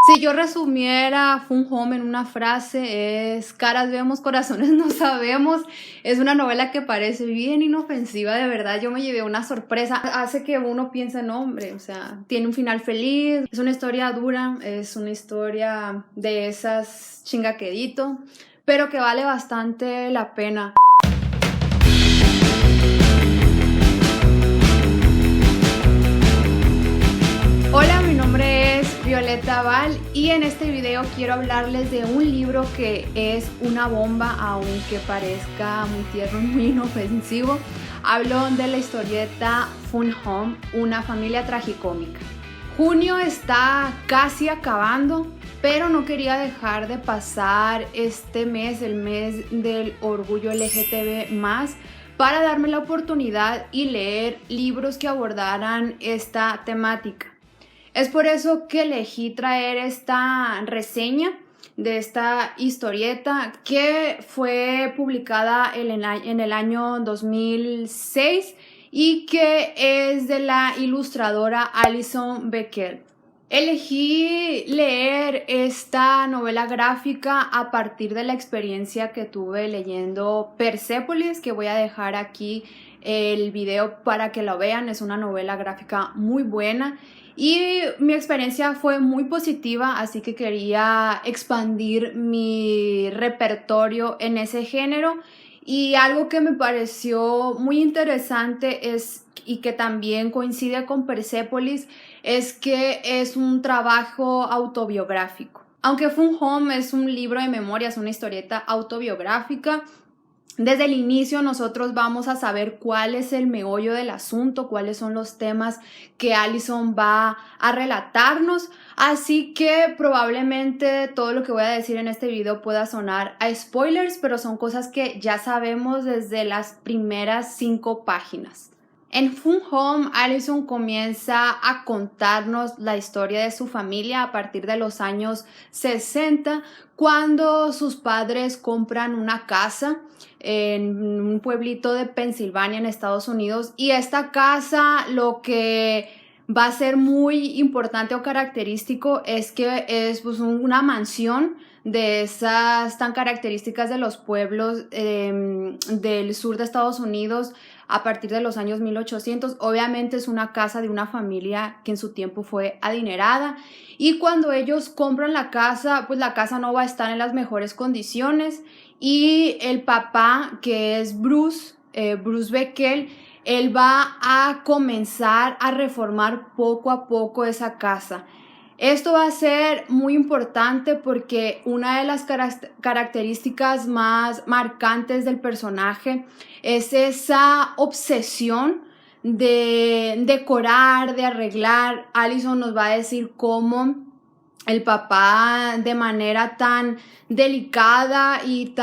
Si yo resumiera Fun Home en una frase es caras vemos, corazones no sabemos. Es una novela que parece bien inofensiva, de verdad. Yo me llevé una sorpresa. Hace que uno piense, no, hombre, o sea, tiene un final feliz. Es una historia dura, es una historia de esas chingaquedito, pero que vale bastante la pena. Hola, mi nombre es Violeta Val y en este video quiero hablarles de un libro que es una bomba, aunque parezca muy tierno y muy inofensivo. Hablo de la historieta Fun Home, una familia tragicómica. Junio está casi acabando, pero no quería dejar de pasar este mes, el mes del orgullo LGTB+, para darme la oportunidad y leer libros que abordaran esta temática. Es por eso que elegí traer esta reseña de esta historieta que fue publicada en el año 2006 y que es de la ilustradora Alison Bechdel. Elegí leer esta novela gráfica a partir de la experiencia que tuve leyendo Persepolis, que voy a dejar aquí el video para que lo vean. Es una novela gráfica muy buena y mi experiencia fue muy positiva, así que quería expandir mi repertorio en ese género. Y algo que me pareció muy interesante y que también coincide con Persepolis, es que es un trabajo autobiográfico. Aunque Fun Home es un libro de memorias, una historieta autobiográfica, desde el inicio nosotros vamos a saber cuál es el meollo del asunto, cuáles son los temas que Alison va a relatarnos. Así que probablemente todo lo que voy a decir en este video pueda sonar a spoilers, pero son cosas que ya sabemos desde las primeras 5 páginas. En Fun Home, Alison comienza a contarnos la historia de su familia a partir de los años 60, cuando sus padres compran una casa en un pueblito de Pensilvania, en Estados Unidos, y esta casa, lo que va a ser muy importante o característico es que es pues, una mansión de esas tan características de los pueblos del sur de Estados Unidos a partir de los años 1800. Obviamente es una casa de una familia que en su tiempo fue adinerada, y cuando ellos compran la casa, pues la casa no va a estar en las mejores condiciones, y el papá, que es Bruce Bechdel, él va a comenzar a reformar poco a poco esa casa. Esto va a ser muy importante porque una de las características más marcantes del personaje es esa obsesión de decorar, de arreglar. Alison nos va a decir cómo el papá, de manera tan delicada y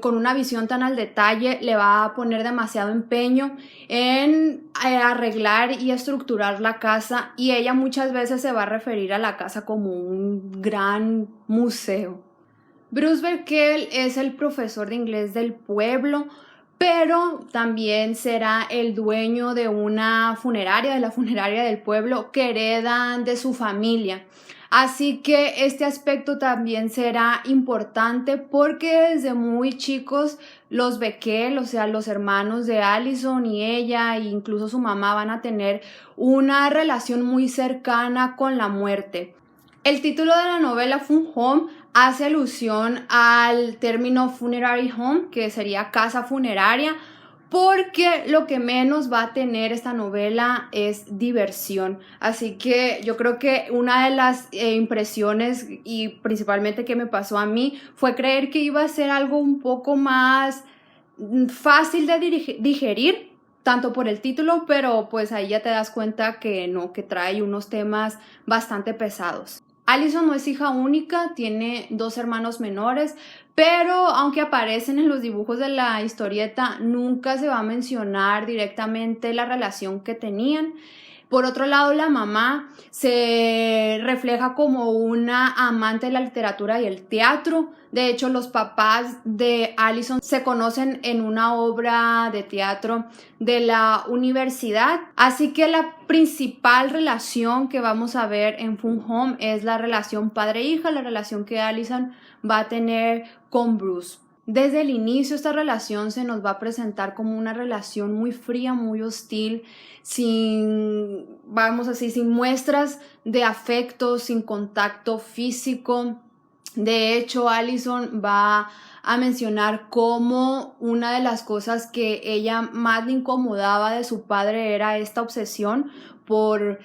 con una visión tan al detalle, le va a poner demasiado empeño en arreglar y estructurar la casa, y ella muchas veces se va a referir a la casa como un gran museo. Bruce Bechdel es el profesor de inglés del pueblo, pero también será el dueño de una funeraria, de la funeraria del pueblo, que heredan de su familia. Así que este aspecto también será importante porque desde muy chicos los Bechdel, o sea, los hermanos de Alison y ella, e incluso su mamá, van a tener una relación muy cercana con la muerte. El título de la novela Fun Home hace alusión al término funerary home, que sería casa funeraria, porque lo que menos va a tener esta novela es diversión. Así que yo creo que una de las impresiones, y principalmente que me pasó a mí, fue creer que iba a ser algo un poco más fácil de digerir, tanto por el título, pero pues ahí ya te das cuenta que no, que trae unos temas bastante pesados. Alison no es hija única, tiene 2 hermanos menores, pero aunque aparecen en los dibujos de la historieta, nunca se va a mencionar directamente la relación que tenían. Por otro lado, la mamá se refleja como una amante de la literatura y el teatro. De hecho, los papás de Allison se conocen en una obra de teatro de la universidad. Así que la principal relación que vamos a ver en Fun Home es la relación padre-hija, la relación que Allison va a tener con Bruce. Desde el inicio esta relación se nos va a presentar como una relación muy fría, muy hostil, sin muestras de afecto, sin contacto físico. De hecho, Allison va a mencionar cómo una de las cosas que ella más le incomodaba de su padre era esta obsesión por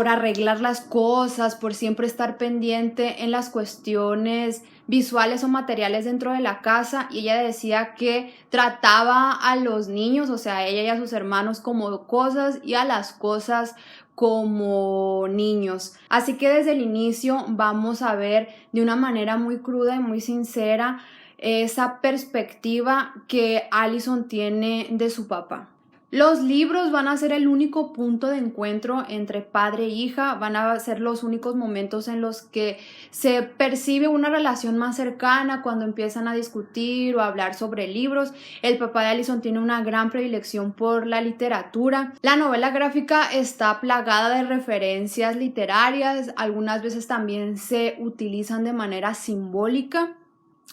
arreglar las cosas, por siempre estar pendiente en las cuestiones visuales o materiales dentro de la casa, y ella decía que trataba a los niños, o sea, a ella y a sus hermanos como cosas y a las cosas como niños. Así que desde el inicio vamos a ver de una manera muy cruda y muy sincera esa perspectiva que Allison tiene de su papá. Los libros van a ser el único punto de encuentro entre padre e hija, van a ser los únicos momentos en los que se percibe una relación más cercana cuando empiezan a discutir o a hablar sobre libros. El papá de Allison tiene una gran predilección por la literatura. La novela gráfica está plagada de referencias literarias, algunas veces también se utilizan de manera simbólica.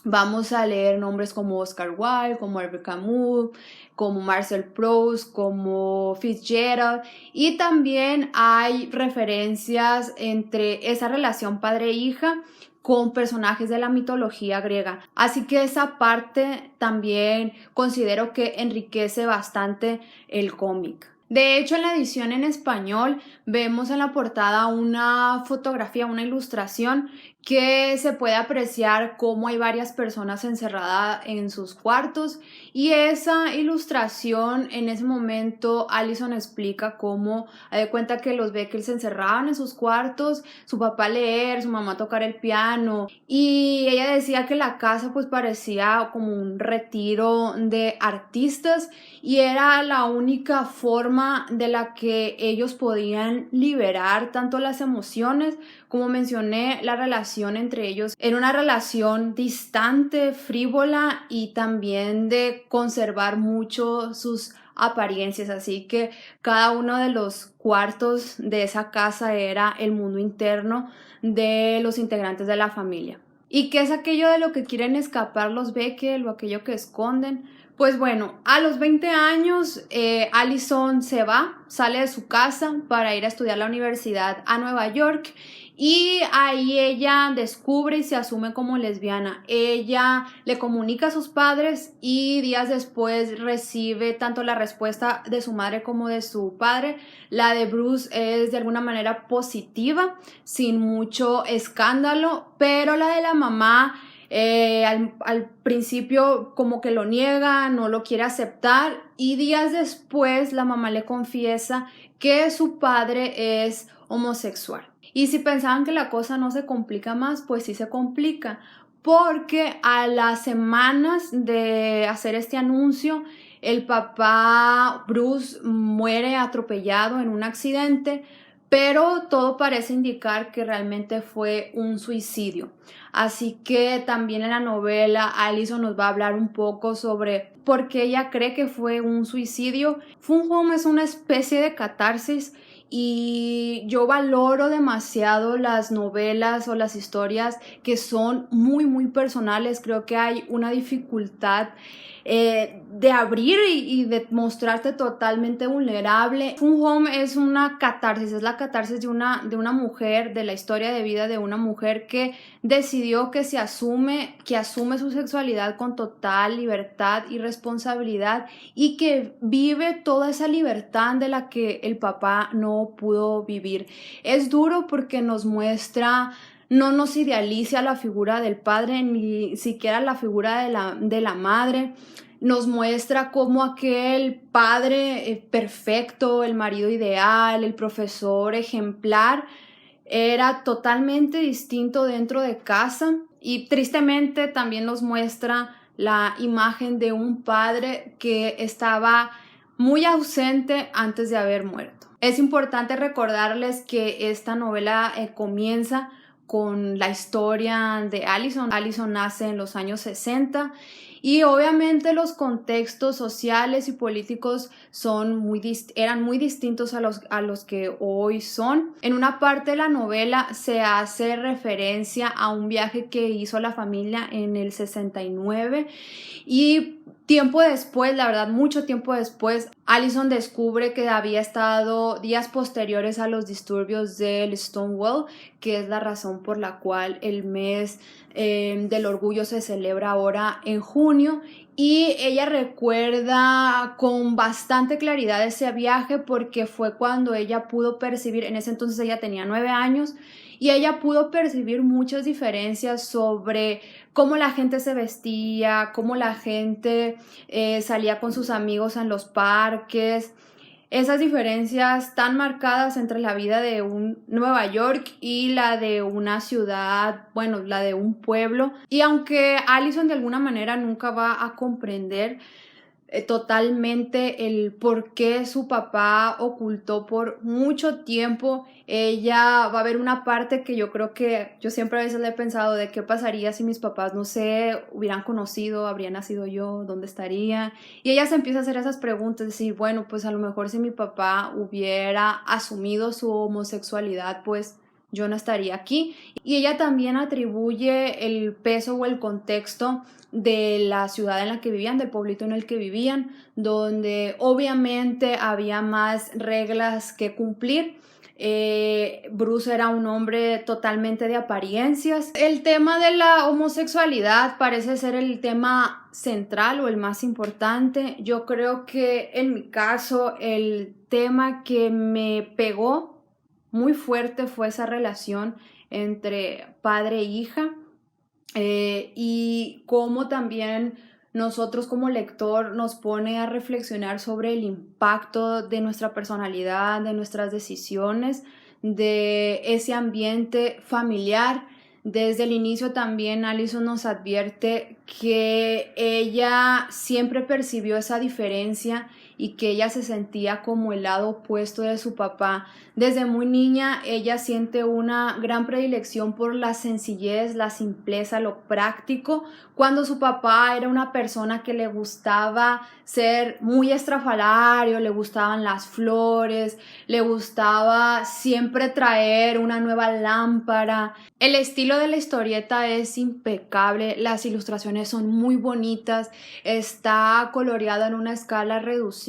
Vamos a leer nombres como Oscar Wilde, como Albert Camus, como Marcel Proust, como Fitzgerald, y también hay referencias entre esa relación padre-hija con personajes de la mitología griega. Así que esa parte también considero que enriquece bastante el cómic. De hecho, en la edición en español vemos en la portada una fotografía, una ilustración que se puede apreciar cómo hay varias personas encerradas en sus cuartos, y esa ilustración en ese momento Allison explica cómo de cuenta que los Beckel se encerraban en sus cuartos, su papá leer, su mamá tocar el piano, y ella decía que la casa pues parecía como un retiro de artistas y era la única forma de la que ellos podían liberar tanto las emociones. Como mencioné, la relación entre ellos era una relación distante, frívola y también de conservar mucho sus apariencias, así que cada uno de los cuartos de esa casa era el mundo interno de los integrantes de la familia. ¿Y qué es aquello de lo que quieren escapar los Beckel o aquello que esconden? Pues bueno, a los 20 años Allison sale de su casa para ir a estudiar a la universidad a Nueva York, y ahí ella descubre y se asume como lesbiana. Ella le comunica a sus padres y días después recibe tanto la respuesta de su madre como de su padre. La de Bruce es de alguna manera positiva, sin mucho escándalo, pero la de la mamá al principio como que lo niega, no lo quiere aceptar, y días después la mamá le confiesa que su padre es homosexual. Y si pensaban que la cosa no se complica más, pues sí se complica, porque a las semanas de hacer este anuncio, el papá Bruce muere atropellado en un accidente, pero todo parece indicar que realmente fue un suicidio. Así que también en la novela Allison nos va a hablar un poco sobre por qué ella cree que fue un suicidio. Fun Home es una especie de catarsis, y yo valoro demasiado las novelas o las historias que son muy muy personales. Creo que hay una dificultad de abrir y de mostrarte totalmente vulnerable. Fun Home es una catarsis, es la catarsis de una mujer, de la historia de vida de una mujer que decidió que asume su sexualidad con total libertad y responsabilidad, y que vive toda esa libertad de la que el papá no pudo vivir. Es duro porque nos muestra, no nos idealiza la figura del padre, ni siquiera la figura de la madre. Nos muestra cómo aquel padre perfecto, el marido ideal, el profesor ejemplar, era totalmente distinto dentro de casa, y tristemente también nos muestra la imagen de un padre que estaba muy ausente antes de haber muerto. Es importante recordarles que esta novela comienza con la historia de Allison. Allison nace en los años 60 y obviamente los contextos sociales y políticos eran muy distintos a los que hoy son. En una parte de la novela se hace referencia a un viaje que hizo la familia en el 69 y tiempo después, la verdad, mucho tiempo después, Allison descubre que había estado días posteriores a los disturbios del Stonewall, que es la razón por la cual el mes del orgullo se celebra ahora en junio. Y ella recuerda con bastante claridad ese viaje porque fue cuando ella pudo percibir, en ese entonces ella tenía 9 años, y ella pudo percibir muchas diferencias sobre cómo la gente se vestía, cómo la gente salía con sus amigos en los parques. Esas diferencias tan marcadas entre la vida de un Nueva York y la de una ciudad, bueno, la de un pueblo. Y aunque Allison de alguna manera nunca va a comprender totalmente el por qué su papá ocultó por mucho tiempo, ella va a ver una parte que yo creo que yo siempre a veces le he pensado de qué pasaría si mis papás, no sé, hubieran conocido, habría nacido yo, dónde estaría, y ella se empieza a hacer esas preguntas, decir, bueno, pues a lo mejor si mi papá hubiera asumido su homosexualidad, pues yo no estaría aquí. Y ella también atribuye el peso o el contexto de la ciudad en la que vivían, del pueblito en el que vivían, donde obviamente había más reglas que cumplir. Bruce era un hombre totalmente de apariencias. El tema de la homosexualidad parece ser el tema central o el más importante. Yo creo que en mi caso el tema que me pegó muy fuerte fue esa relación entre padre e hija. Y cómo también nosotros como lector nos pone a reflexionar sobre el impacto de nuestra personalidad, de nuestras decisiones, de ese ambiente familiar. Desde el inicio también Allison nos advierte que ella siempre percibió esa diferencia y que ella se sentía como el lado opuesto de su papá. Desde muy niña ella siente una gran predilección por la sencillez, la simpleza, lo práctico, cuando su papá era una persona que le gustaba ser muy estrafalario, le gustaban las flores, le gustaba siempre traer una nueva lámpara. El estilo de la historieta es impecable, las ilustraciones son muy bonitas, está coloreada en una escala reducida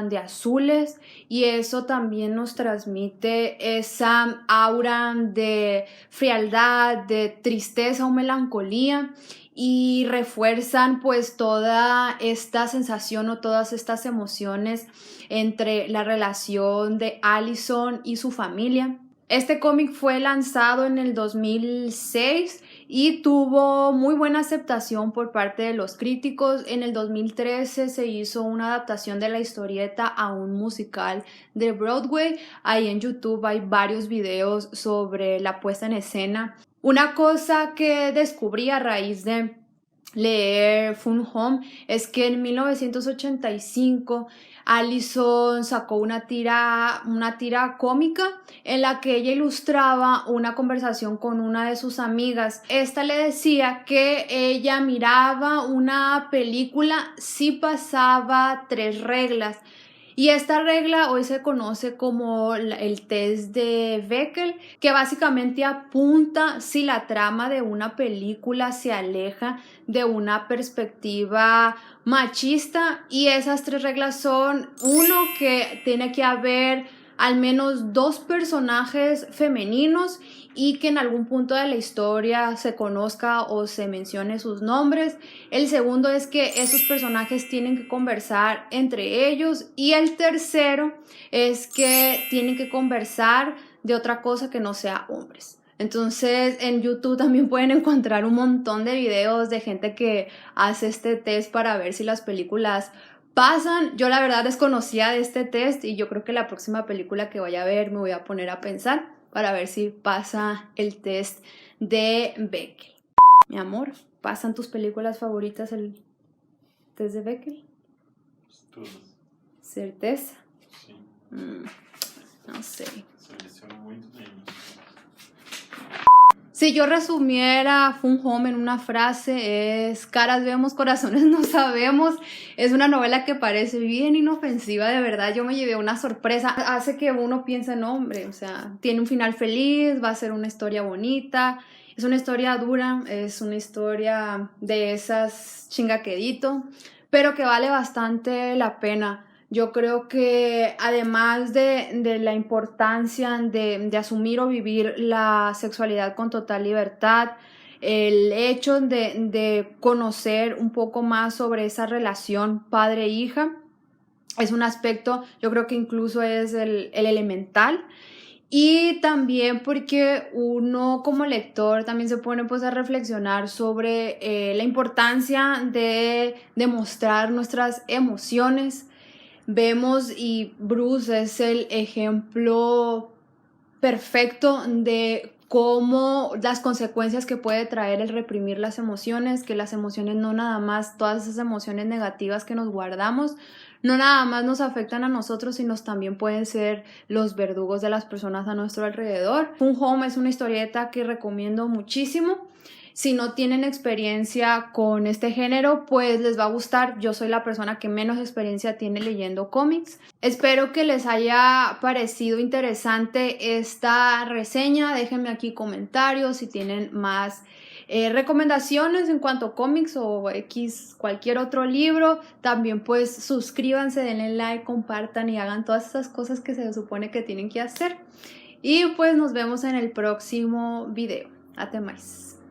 de azules y eso también nos transmite esa aura de frialdad, de tristeza o melancolía y refuerzan pues toda esta sensación o todas estas emociones entre la relación de Allison y su familia. Este cómic fue lanzado en el 2006 y tuvo muy buena aceptación por parte de los críticos. En el 2013 se hizo una adaptación de la historieta a un musical de Broadway. Ahí en YouTube hay varios videos sobre la puesta en escena. Una cosa que descubrí a raíz de leer Fun Home es que en 1985 Allison sacó una tira cómica en la que ella ilustraba una conversación con una de sus amigas. Esta le decía que ella miraba una película si pasaba 3 reglas. Y esta regla hoy se conoce como el test de Bechdel, que básicamente apunta si la trama de una película se aleja de una perspectiva machista. Y esas 3 reglas son: 1, que tiene que haber al menos 2 personajes femeninos y que en algún punto de la historia se conozca o se mencione sus nombres. El segundo es que esos personajes tienen que conversar entre ellos. Y el tercero es que tienen que conversar de otra cosa que no sea hombres. Entonces en YouTube también pueden encontrar un montón de videos de gente que hace este test para ver si las películas pasan. Yo la verdad desconocía de este test y yo creo que la próxima película que vaya a ver me voy a poner a pensar para ver si pasa el test de Bechdel. Mi amor, ¿pasan tus películas favoritas el test de Bechdel? Todas. ¿Certeza? Sí. No sé. Seleciona muito bem. Si yo resumiera Fun Home en una frase, es caras vemos, corazones no sabemos. Es una novela que parece bien inofensiva, de verdad. Yo me llevé una sorpresa. Hace que uno piense, no, hombre, o sea, tiene un final feliz, va a ser una historia bonita. Es una historia dura, es una historia de esas chingaquedito, pero que vale bastante la pena. Yo creo que además de la importancia de asumir o vivir la sexualidad con total libertad, el hecho de conocer un poco más sobre esa relación padre-hija es un aspecto, yo creo que incluso es el elemental. Y también porque uno como lector también se pone pues a reflexionar sobre la importancia de demostrar nuestras emociones. Vemos y Bruce es el ejemplo perfecto de cómo las consecuencias que puede traer el reprimir las emociones, que las emociones no nada más, todas esas emociones negativas que nos guardamos, no nada más nos afectan a nosotros, sino también pueden ser los verdugos de las personas a nuestro alrededor. Fun Home es una historieta que recomiendo muchísimo. Si no tienen experiencia con este género, pues les va a gustar. Yo soy la persona que menos experiencia tiene leyendo cómics. Espero que les haya parecido interesante esta reseña. Déjenme aquí comentarios si tienen más recomendaciones en cuanto a cómics o X cualquier otro libro. También pues suscríbanse, denle like, compartan y hagan todas esas cosas que se supone que tienen que hacer. Y pues nos vemos en el próximo video. Até mais.